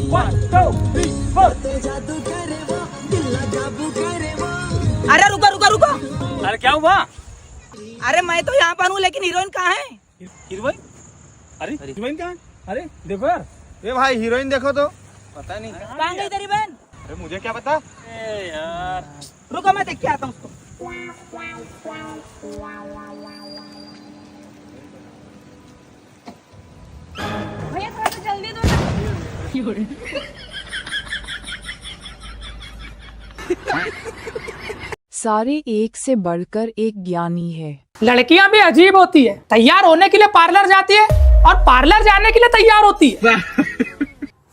1 2 3 4। अरे रुको रुको रुको। अरे क्या हुआ? अरे मैं तो यहाँ पर हूँ लेकिन हीरोइन कहाँ है? हीरोइन? अरे हीरोइन कहाँ है? अरे देखो यार। ये भाई हीरोइन देखो तो। पता नहीं कहाँ गई तेरी बहन? अरे मुझे क्या पता। यार रुको मैं देख के आता हूँ उसको। भैया थोड़ा सा जल्दी दो ना। सारे एक से बढ़कर एक ज्ञानी है। लड़कियां भी अजीब होती है, तैयार होने के लिए पार्लर जाती है और पार्लर जाने के लिए तैयार होती है।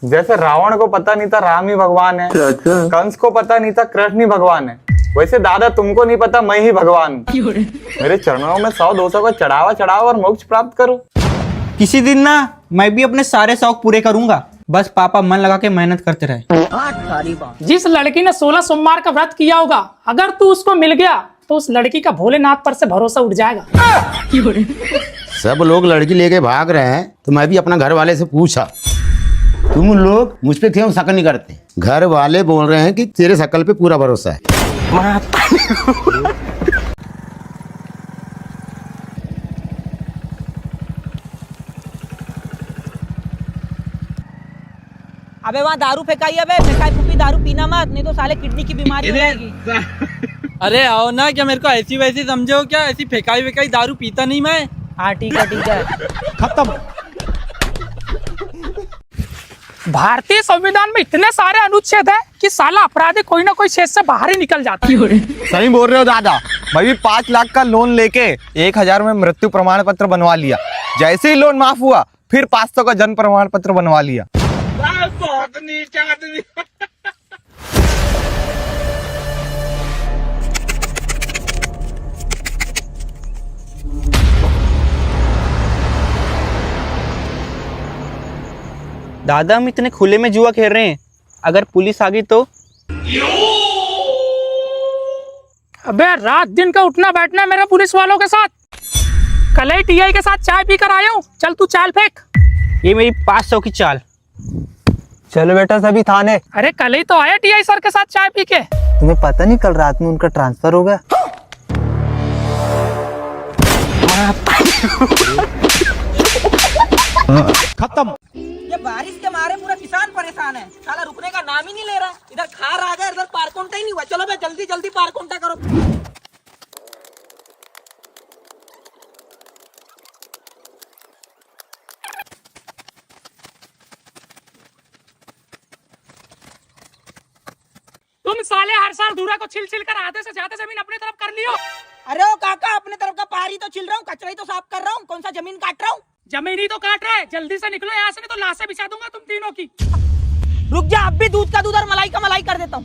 जैसे रावण को पता नहीं था राम ही भगवान है, कंस को पता नहीं था कृष्ण ही भगवान है, वैसे दादा तुमको नहीं पता मैं ही भगवान हूँ। मेरे चरणों में 100-200 का चढ़ावा चढ़ाओ और मोक्ष प्राप्त करो। किसी दिन ना मैं भी अपने सारे शौक पूरे करूंगा, बस पापा मन लगा के मेहनत करते रहे। जिस लड़की ने 16 सोमवार का व्रत किया होगा, अगर तू उसको मिल गया तो उस लड़की का भोलेनाथ पर से भरोसा उठ जाएगा। सब लोग लड़की लेके भाग रहे हैं तो मैं भी अपना घर वाले से पूछा, तुम लोग मुझ पे क्यों शक नहीं करते? घर वाले बोल रहे हैं कि तेरे शकल पे पूरा भरोसा है। अबे वहाँ दारू फेंकाई है बे, फेंकाई फूफी दारू पीना मत, नहीं तो साले किडनी की बीमारी हो जाएगी। अरे आओ ना, क्या मेरे को ऐसी वैसी समझो क्या? ऐसी फेंकाई वेकाई दारू पीता नहीं मैं। हाँ ठीक है ठीक है। खत्म। भारतीय संविधान में इतने सारे अनुच्छेद हैं कि साला अपराधी कोई ना कोई क्षेत्र से बाहर ही निकल जाता है। सही बोल रहे हो दादा, मैं भी 5 लाख का लोन लेके 1000 में मृत्यु प्रमाण पत्र बनवा लिया। जैसे ही लोन माफ हुआ फिर 500 का जन्म प्रमाण पत्र बनवा लिया। बहुत नीचा आदमी। दादा हम इतने खुले में जुआ खेल रहे हैं, अगर पुलिस आ गई तो? अबे रात दिन का उठना बैठना है मेरा पुलिस वालों के साथ। कल ही टीआई के साथ चाय पी कर आया हूँ, चल तू चाल फेंक। ये मेरी 500 की चाल। चलो बेटा सभी थाने। अरे कल ही तो आया टीआई सर के साथ चाय पी के। तुम्हें पता नहीं कल रात में उनका ट्रांसफर हो गया? खत्म। ये बारिश के मारे पूरा किसान परेशान है, साला रुकने का नाम ही नहीं ले रहा। इधर खार आ गया, इधर पारकोंटा ही नहीं हुआ। चलो बे जल्दी जल्दी पारकोंटा करो। तुम साले हर साल धूरा को छिल छिल कर आधे से ज्यादा जमीन अपनी तरफ कर लियो। अरे ओ काका, अपने तरफ का पारी तो छिल रहा हूँ, कचरा ही तो साफ कर रहा हूँ, कौन सा जमीन काट रहा हूँ। जमीन ही तो काट रहे, जल्दी से निकलो यहाँ से, नहीं तो लाशें बिछा दूंगा तुम तीनों की। रुक जा, अब भी दूध का दूध और मलाई का मलाई कर देता हूँ।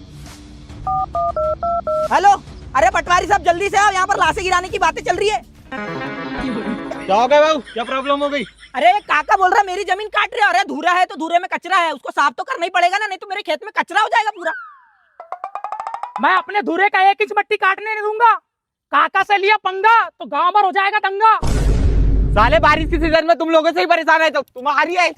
हेलो, अरे पटवारी साहब जल्दी से आओ, यहाँ पर लाशें गिराने की बातें चल रही है। क्या हो गया बाबू, क्या प्रॉब्लम हो गई? अरे काका बोल रहा मेरी जमीन काट रहे। अरे धूरा है तो धूरे में कचरा है, उसको साफ तो करना ही पड़ेगा ना, नहीं तो मेरे खेत में कचरा हो जाएगा पूरा। मैं अपने धूरे का 1 इंच मट्टी काटने नहीं दूंगा। काका से लिया पंगा तो गांव भर हो जाएगा दंगा। साले बारिश की सीजन में तुम लोगों से ही परेशान है तो तुम्हारी है।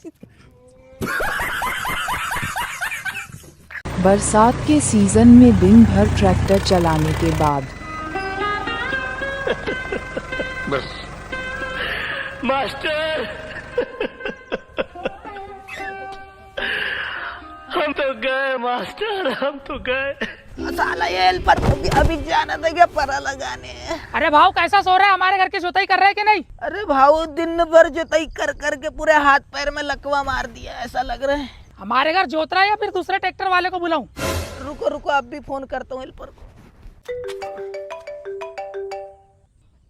बरसात के सीजन में दिन भर ट्रैक्टर चलाने के बाद मास्टर हम तो गए मास्टर, हम तो गए। साला ये हेल्पर को भी अभी जाना था क्या परा लगाने। अरे भाव कैसा सो रहा है? हमारे घर की जोताई कर रहे हैं कि नहीं? अरे भाव दिन भर जोताई कर करके पूरे हाथ पैर में लकवा मार दिया, ऐसा लग रहा है। हमारे घर जोत रहा है या फिर दूसरे ट्रैक्टर वाले को बुलाऊं? रुको रुको, अब भी फोन करता हूँ हेल्पर को।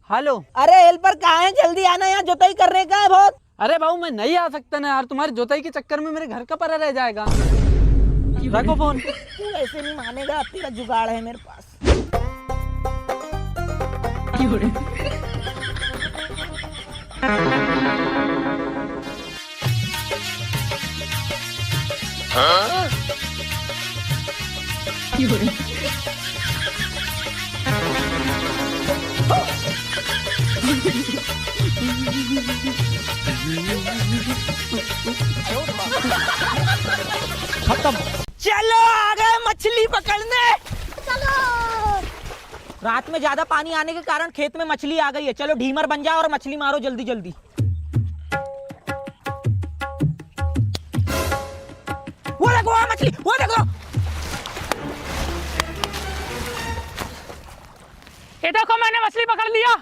हेलो। अरे हेल्पर कहाँ है? जल्दी आना, यहाँ जोताई करने का है बहुत। अरे बाबू मैं नहीं आ सकता ना यार, तुम्हारी जोताई के चक्कर में मेरे घर का परा रह जाएगा। रखो फोन। तू ऐसे नहीं मानेगा, अब तेरा जुगाड़ है मेरे पास। हाँ? खत्म। चलो आ गए मछली पकड़ने। चलो। रात में ज्यादा पानी आने के कारण खेत में मछली आ गई है। चलो ढीमर बन जाओ और मछली मारो जल्दी जल्दी। वो देखो मछली, वो देखो। ये देखो मैंने मछली पकड़ लिया।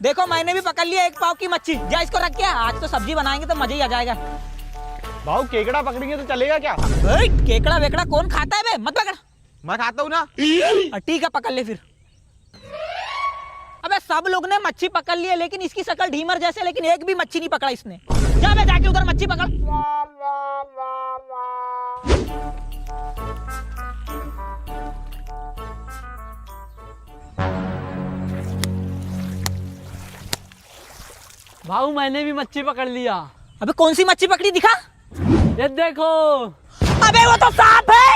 देखो मैंने भी पकड़ लिया 1 पाव की मच्छी। जा इसको रख के, आज तो सब्जी बनाएंगे तो मजा ही आ जाएगा। भाऊ केकड़ा पकड़ेंगे तो चलेगा क्या? केकड़ा वेकड़ा कौन खाता है बे? मत पकड़। मैं खाता हूँ ना। ठीक है पकड़ ले फिर। अबे सब लोग ने मच्छी पकड़ ली है, लेकिन इसकी शक्ल ढीमर जैसे, लेकिन एक भी मच्छी नहीं पकड़ा इसने। जा बे जाके उधर मच्छी पकड़। भाऊ मैंने भी मच्छी पकड़ लिया। अबे कौन सी मच्छी पकड़ी दिखा। ये देखो। अबे वो तो सांप है।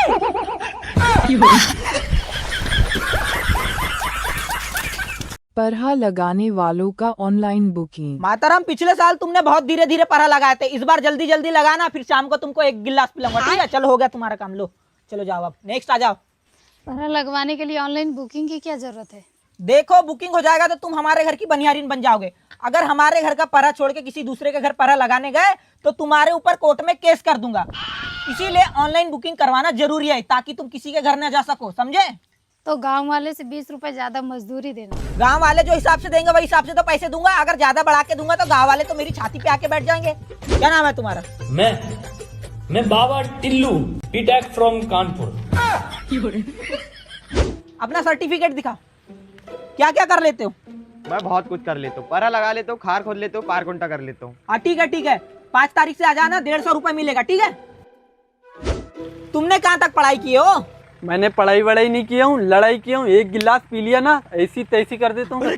परहा लगाने वालों का ऑनलाइन बुकिंग। माताराम पिछले साल तुमने बहुत धीरे धीरे परहा लगाए थे, इस बार जल्दी जल्दी लगाना, फिर शाम को तुमको 1 गिलास पिलाऊंगा। ठीक है चलो हो गया तुम्हारा काम। लो चलो जाओ, अब नेक्स्ट आ जाओ। पहरा लगवाने के लिए ऑनलाइन बुकिंग की क्या जरूरत है? देखो बुकिंग हो जाएगा तो तुम हमारे घर की बनियारीन बन जाओगे। अगर हमारे घर का परहा छोड़ के किसी दूसरे के घर परहा लगाने गए तो तुम्हारे ऊपर कोर्ट में केस कर दूंगा। इसीलिए ऑनलाइन बुकिंग करवाना जरूरी है, ताकि तुम किसी के घर न जा सको, समझे? तो गांव वाले से 20 रुपए ज्यादा मजदूरी देना। गांव वाले जो हिसाब से देंगे वही हिसाब से तो पैसे दूंगा। अगर ज्यादा बढ़ा के दूंगा तो गांव वाले तो मेरी छाती पे आके बैठ जाएंगे। क्या नाम है तुम्हारा? मैं बाबा टिल्लू, बीटेक फ्रॉम कानपुर। अपना सर्टिफिकेट दिखा। क्या क्या कर लेते हो? मैं बहुत कुछ कर लेता हूँ। परा लगा लेता हूँ, खार खोद लेता हूँ, पारकुंटा कर लेता हूँ। हाँ ठीक है 5 तारीख से आ जाना, 150 रुपए मिलेगा। ठीक है। तुमने कहाँ तक पढ़ाई की हो? मैंने पढ़ाई वढ़ाई नहीं किया हूँ, लड़ाई किया हूँ। 1 गिलास पी लिया ना, ऐसी तैसी कर देता हूँ।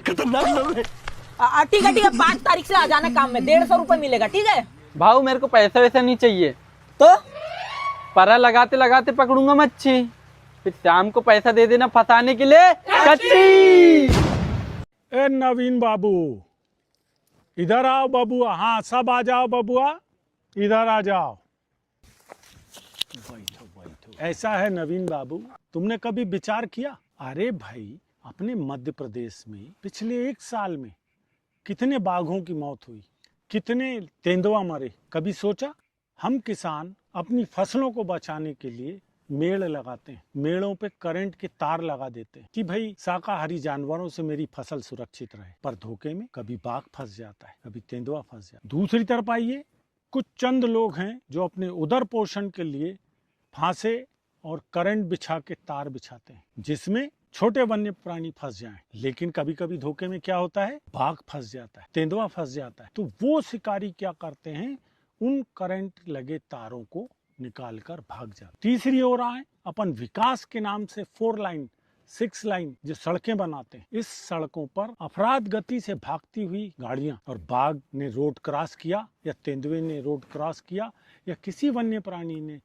ठीक है 5 तारीख से आ जाना काम में, 150 रुपए मिलेगा। ठीक है। भाऊ मेरे को पैसा वैसा नहीं चाहिए। तो परा लगाते लगाते पकड़ूंगा मच्छी, फिर शाम को पैसा दे देना फंसाने के लिए कच्ची। ए नवीन बाबू, इधर आओ बबुआ। हाँ सब आ जाओ बबुआ, इधर आ जाओ। ऐसा है नवीन बाबू, तुमने कभी विचार किया? अरे भाई अपने मध्य प्रदेश में पिछले 1 साल में कितने बाघों की मौत हुई, कितने तेंदुआ मरे। कभी सोचा? हम किसान अपनी फसलों को बचाने के लिए मेड़ लगाते हैं, मेड़ों पे करंट के तार लगा देते हैं कि भाई शाकाहारी जानवरों से मेरी फसल सुरक्षित रहे। पर धोखे में कभी बाघ फंस जाता है, कभी तेंदुआ फंस जाता है। दूसरी तरफ आइए, कुछ चंद लोग हैं जो अपने उदर पोषण के लिए फांसे और करंट बिछा के तार बिछाते हैं, जिसमें छोटे वन्य प्राणी फंस जाएं। लेकिन कभी कभी धोखे में क्या होता है, बाघ फंस जाता है, तेंदुआ फंस जाता है। तो वो शिकारी क्या करते हैं, उन करंट लगे तारों को निकाल कर भाग जाते। तीसरी ओर आए, अपन विकास के नाम से 4 लाइन 6 लाइन जो सड़कें बनाते हैं, इस सड़कों पर अफराद गति से भागती हुई गाड़ियां, और बाघ ने रोड क्रॉस किया या तेंदुए ने रोड क्रॉस किया या किसी वन्य प्राणी ने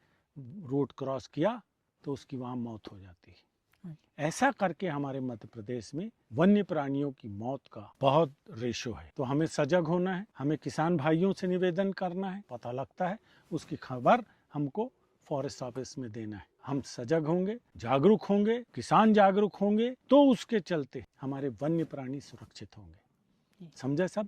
रोड क्रॉस किया तो उसकी वहां मौत हो जाती है। ऐसा करके हमारे मध्य प्रदेश में वन्य प्राणियों की मौत का बहुत रेशो है। तो हमें सजग होना है, हमें किसान भाइयों से निवेदन करना है। पता लगता है उसकी खबर हमको फॉरेस्ट ऑफिस में देना है। हम सजग होंगे, जागरूक होंगे, किसान जागरूक होंगे तो उसके चलते हमारे वन्य प्राणी सुरक्षित होंगे। समझे सब?